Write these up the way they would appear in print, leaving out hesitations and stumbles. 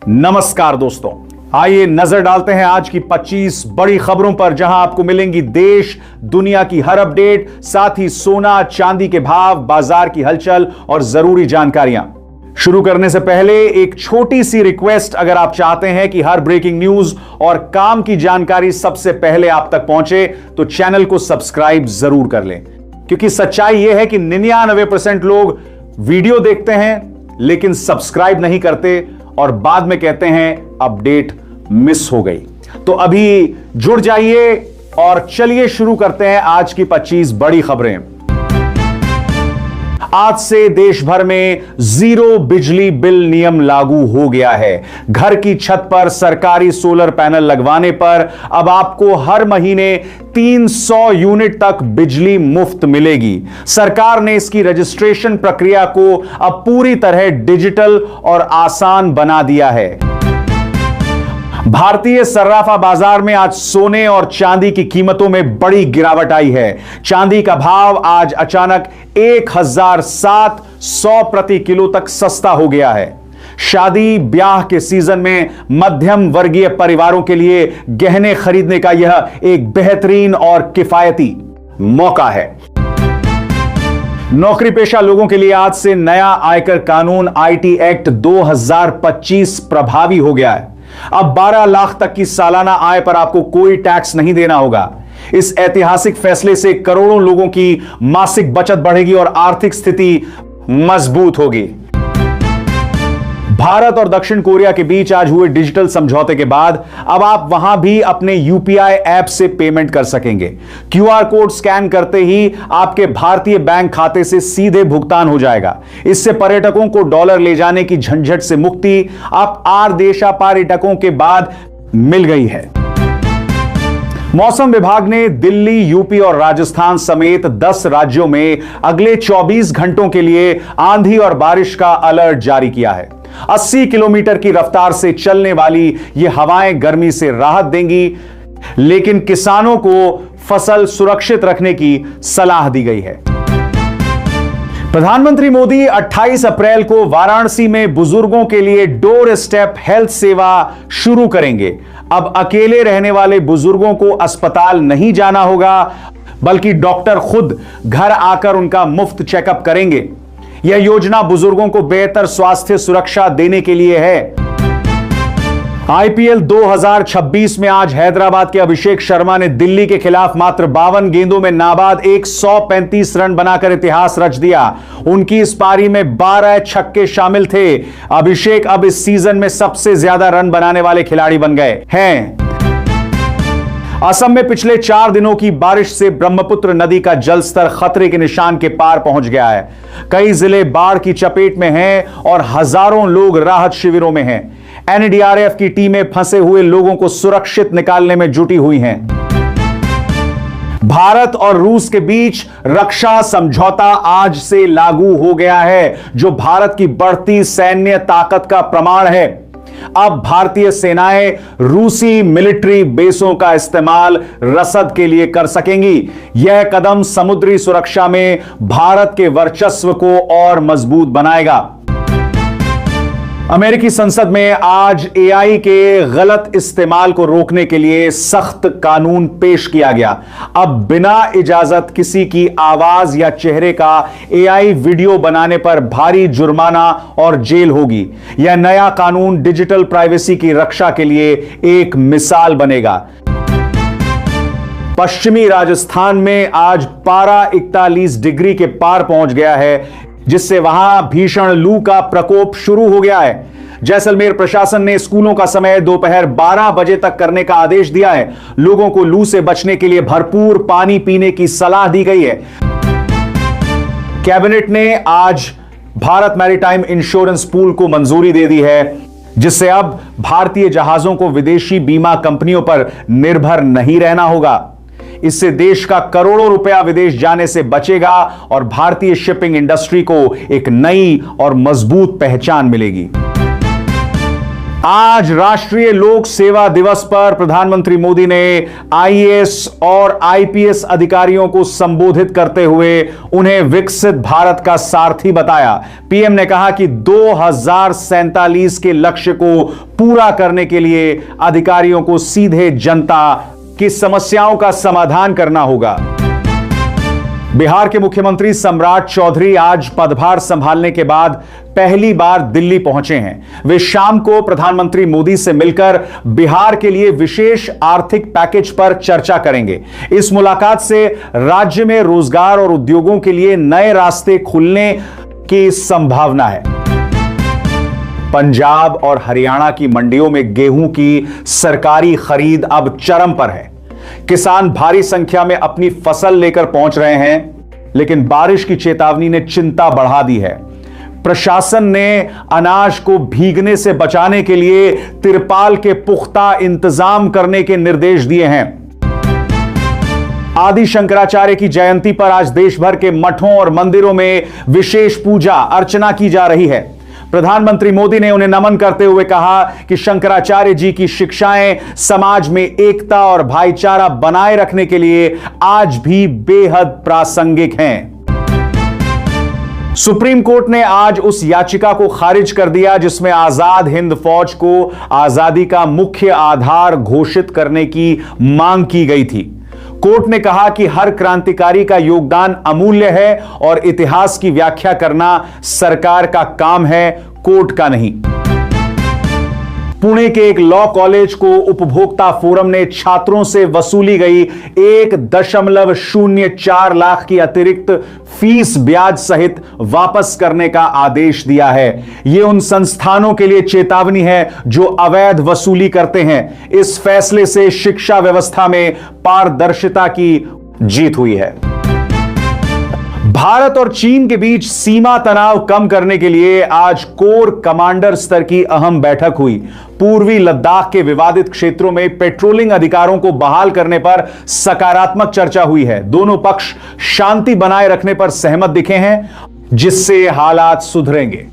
नमस्कार दोस्तों, आइए नजर डालते हैं आज की 25 बड़ी खबरों पर, जहां आपको मिलेंगी देश दुनिया की हर अपडेट, साथ ही सोना चांदी के भाव, बाजार की हलचल और जरूरी जानकारियां। शुरू करने से पहले एक छोटी सी रिक्वेस्ट, अगर आप चाहते हैं कि हर ब्रेकिंग न्यूज और काम की जानकारी सबसे पहले आप तक पहुंचे तो चैनल को सब्सक्राइब जरूर कर लें, क्योंकि सच्चाई यह है कि 99% लोग वीडियो देखते हैं लेकिन सब्सक्राइब नहीं करते और बाद में कहते हैं अपडेट मिस हो गई। तो अभी जुड़ जाइए और चलिए शुरू करते हैं आज की 25 बड़ी खबरें। आज से देश भर में जीरो बिजली बिल नियम लागू हो गया है। घर की छत पर सरकारी सोलर पैनल लगवाने पर अब आपको हर महीने 300 यूनिट तक बिजली मुफ्त मिलेगी। सरकार ने इसकी रजिस्ट्रेशन प्रक्रिया को अब पूरी तरह डिजिटल और आसान बना दिया है। भारतीय सर्राफा बाजार में आज सोने और चांदी की कीमतों में बड़ी गिरावट आई है। चांदी का भाव आज अचानक 1700 प्रति किलो तक सस्ता हो गया है। शादी ब्याह के सीजन में मध्यम वर्गीय परिवारों के लिए गहने खरीदने का यह एक बेहतरीन और किफायती मौका है। नौकरी पेशा लोगों के लिए आज से नया आयकर कानून आईटी एक्ट 2025 प्रभावी हो गया है। अब 12 लाख तक की सालाना आय पर आपको कोई टैक्स नहीं देना होगा। इस ऐतिहासिक फैसले से करोड़ों लोगों की मासिक बचत बढ़ेगी और आर्थिक स्थिति मजबूत होगी। भारत और दक्षिण कोरिया के बीच आज हुए डिजिटल समझौते के बाद अब आप वहां भी अपने यूपीआई ऐप से पेमेंट कर सकेंगे। क्यूआर कोड स्कैन करते ही आपके भारतीय बैंक खाते से सीधे भुगतान हो जाएगा। इससे पर्यटकों को डॉलर ले जाने की झंझट से मुक्ति अब आर देशा पर्यटकों के बाद मिल गई है। मौसम विभाग ने दिल्ली, यूपी और राजस्थान समेत 10 राज्यों में अगले 24 घंटों के लिए आंधी और बारिश का अलर्ट जारी किया है। 80 किलोमीटर की रफ्तार से चलने वाली ये हवाएं गर्मी से राहत देंगी, लेकिन किसानों को फसल सुरक्षित रखने की सलाह दी गई है। प्रधानमंत्री मोदी 28 अप्रैल को वाराणसी में बुजुर्गों के लिए डोर स्टेप हेल्थ सेवा शुरू करेंगे। अब अकेले रहने वाले बुजुर्गों को अस्पताल नहीं जाना होगा, बल्कि डॉक्टर खुद घर आकर उनका मुफ्त चेकअप करेंगे। यह योजना बुजुर्गों को बेहतर स्वास्थ्य सुरक्षा देने के लिए है। आईपीएल 2026 में आज हैदराबाद के अभिषेक शर्मा ने दिल्ली के खिलाफ मात्र 52 गेंदों में नाबाद 135 रन बनाकर इतिहास रच दिया। उनकी इस पारी में 12 छक्के शामिल थे। अभिषेक अब इस सीजन में सबसे ज्यादा रन बनाने वाले खिलाड़ी बन गए हैं। असम में पिछले 4 दिनों की बारिश से ब्रह्मपुत्र नदी का जलस्तर खतरे के निशान के पार पहुंच गया है। कई जिले बाढ़ की चपेट में हैं और हजारों लोग राहत शिविरों में हैं। एनडीआरएफ की टीमें फंसे हुए लोगों को सुरक्षित निकालने में जुटी हुई हैं। भारत और रूस के बीच रक्षा समझौता आज से लागू हो गया है, जो भारत की बढ़ती सैन्य ताकत का प्रमाण है। अब भारतीय सेनाएं रूसी मिलिट्री बेसों का इस्तेमाल रसद के लिए कर सकेंगी। यह कदम समुद्री सुरक्षा में भारत के वर्चस्व को और मजबूत बनाएगा। अमेरिकी संसद में आज एआई के गलत इस्तेमाल को रोकने के लिए सख्त कानून पेश किया गया। अब बिना इजाजत किसी की आवाज या चेहरे का एआई वीडियो बनाने पर भारी जुर्माना और जेल होगी। यह नया कानून डिजिटल प्राइवेसी की रक्षा के लिए एक मिसाल बनेगा। पश्चिमी राजस्थान में आज पारा 41 डिग्री के पार पहुंच गया है, जिससे वहां भीषण लू का प्रकोप शुरू हो गया है। जैसलमेर प्रशासन ने स्कूलों का समय दोपहर 12 बजे तक करने का आदेश दिया है। लोगों को लू से बचने के लिए भरपूर पानी पीने की सलाह दी गई है। कैबिनेट ने आज भारत मैरीटाइम इंश्योरेंस पूल को मंजूरी दे दी है, जिससे अब भारतीय जहाजों को विदेशी बीमा कंपनियों पर निर्भर नहीं रहना होगा। इससे देश का करोड़ों रुपया विदेश जाने से बचेगा और भारतीय शिपिंग इंडस्ट्री को एक नई और मजबूत पहचान मिलेगी। आज राष्ट्रीय लोक सेवा दिवस पर प्रधानमंत्री मोदी ने आईएएस और आईपीएस अधिकारियों को संबोधित करते हुए उन्हें विकसित भारत का सारथी बताया। पीएम ने कहा कि 2047 के लक्ष्य को पूरा करने के लिए अधिकारियों को सीधे जनता की समस्याओं का समाधान करना होगा। बिहार के मुख्यमंत्री सम्राट चौधरी आज पदभार संभालने के बाद पहली बार दिल्ली पहुंचे हैं। वे शाम को प्रधानमंत्री मोदी से मिलकर बिहार के लिए विशेष आर्थिक पैकेज पर चर्चा करेंगे। इस मुलाकात से राज्य में रोजगार और उद्योगों के लिए नए रास्ते खुलने की संभावना है। पंजाब और हरियाणा की मंडियों में गेहूं की सरकारी खरीद अब चरम पर है। किसान भारी संख्या में अपनी फसल लेकर पहुंच रहे हैं, लेकिन बारिश की चेतावनी ने चिंता बढ़ा दी है। प्रशासन ने अनाज को भीगने से बचाने के लिए तिरपाल के पुख्ता इंतजाम करने के निर्देश दिए हैं। आदि शंकराचार्य की जयंती पर आज देश भर के मठों और मंदिरों में विशेष पूजा अर्चना की जा रही है। प्रधानमंत्री मोदी ने उन्हें नमन करते हुए कहा कि शंकराचार्य जी की शिक्षाएं समाज में एकता और भाईचारा बनाए रखने के लिए आज भी बेहद प्रासंगिक हैं। सुप्रीम कोर्ट ने आज उस याचिका को खारिज कर दिया जिसमें आजाद हिंद फौज को आजादी का मुख्य आधार घोषित करने की मांग की गई थी। कोर्ट ने कहा कि हर क्रांतिकारी का योगदान अमूल्य है और इतिहास की व्याख्या करना सरकार का काम है, कोर्ट का नहीं। पुणे के एक लॉ कॉलेज को उपभोक्ता फोरम ने छात्रों से वसूली गई 1.04 लाख की अतिरिक्त फीस ब्याज सहित वापस करने का आदेश दिया है। यह उन संस्थानों के लिए चेतावनी है जो अवैध वसूली करते हैं। इस फैसले से शिक्षा व्यवस्था में पारदर्शिता की जीत हुई है। भारत और चीन के बीच सीमा तनाव कम करने के लिए आज कोर कमांडर स्तर की अहम बैठक हुई। पूर्वी लद्दाख के विवादित क्षेत्रों में पेट्रोलिंग अधिकारों को बहाल करने पर सकारात्मक चर्चा हुई है। दोनों पक्ष शांति बनाए रखने पर सहमत दिखे हैं, जिससे हालात सुधरेंगे।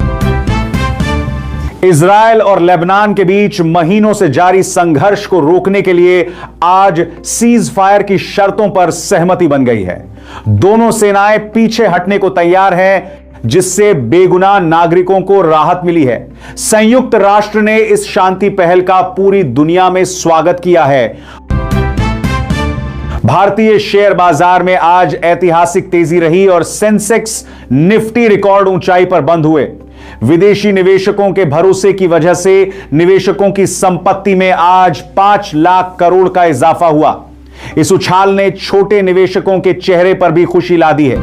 इजरायल और लेबनान के बीच महीनों से जारी संघर्ष को रोकने के लिए आज सीज फायर की शर्तों पर सहमति बन गई है। दोनों सेनाएं पीछे हटने को तैयार हैं, जिससे बेगुनाह नागरिकों को राहत मिली है। संयुक्त राष्ट्र ने इस शांति पहल का पूरी दुनिया में स्वागत किया है। भारतीय शेयर बाजार में आज ऐतिहासिक तेजी रही और सेंसेक्स निफ्टी रिकॉर्ड ऊंचाई पर बंद हुए। विदेशी निवेशकों के भरोसे की वजह से निवेशकों की संपत्ति में आज 5 लाख करोड़ का इजाफा हुआ। इस उछाल ने छोटे निवेशकों के चेहरे पर भी खुशी ला दी है।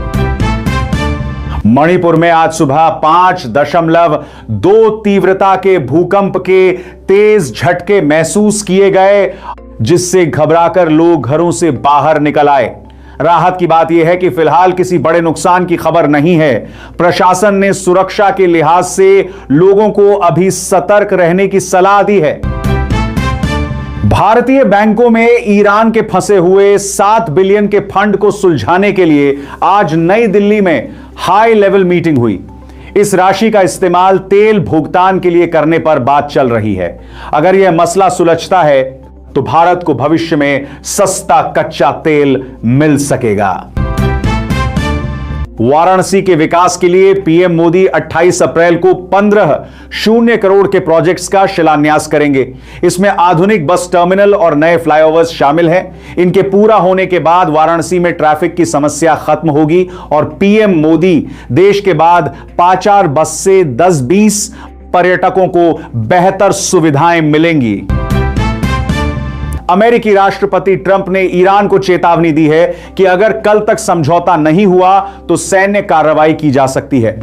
मणिपुर में आज सुबह 5.2 तीव्रता के भूकंप के तेज झटके महसूस किए गए, जिससे घबराकर लोग घरों से बाहर निकल आए। राहत की बात यह है कि फिलहाल किसी बड़े नुकसान की खबर नहीं है। प्रशासन ने सुरक्षा के लिहाज से लोगों को अभी सतर्क रहने की सलाह दी है। भारतीय बैंकों में ईरान के फंसे हुए 7 बिलियन के फंड को सुलझाने के लिए आज नई दिल्ली में हाई लेवल मीटिंग हुई। इस राशि का इस्तेमाल तेल भुगतान के लिए करने पर बात चल रही है। अगर यह मसला सुलझता है तो भारत को भविष्य में सस्ता कच्चा तेल मिल सकेगा। वाराणसी के विकास के लिए पीएम मोदी 28 अप्रैल को 15 करोड़ के प्रोजेक्ट्स का शिलान्यास करेंगे। इसमें आधुनिक बस टर्मिनल और नए फ्लाईओवर्स शामिल हैं। इनके पूरा होने के बाद वाराणसी में ट्रैफिक की समस्या खत्म होगी और पीएम मोदी देश के बाद पाचार बस से 10-20 पर्यटकों को बेहतर सुविधाएं मिलेंगी। अमेरिकी राष्ट्रपति ट्रंप ने ईरान को चेतावनी दी है कि अगर कल तक समझौता नहीं हुआ तो सैन्य कार्रवाई की जा सकती है।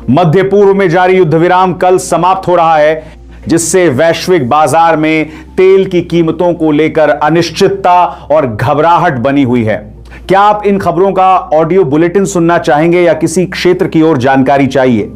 मध्य पूर्व में जारी युद्ध विराम कल समाप्त हो रहा है, जिससे वैश्विक बाजार में तेल की कीमतों को लेकर अनिश्चितता और घबराहट बनी हुई है। क्या आप इन खबरों का ऑडियो बुलेटिन सुनना चाहेंगे या किसी क्षेत्र की ओर जानकारी चाहिए?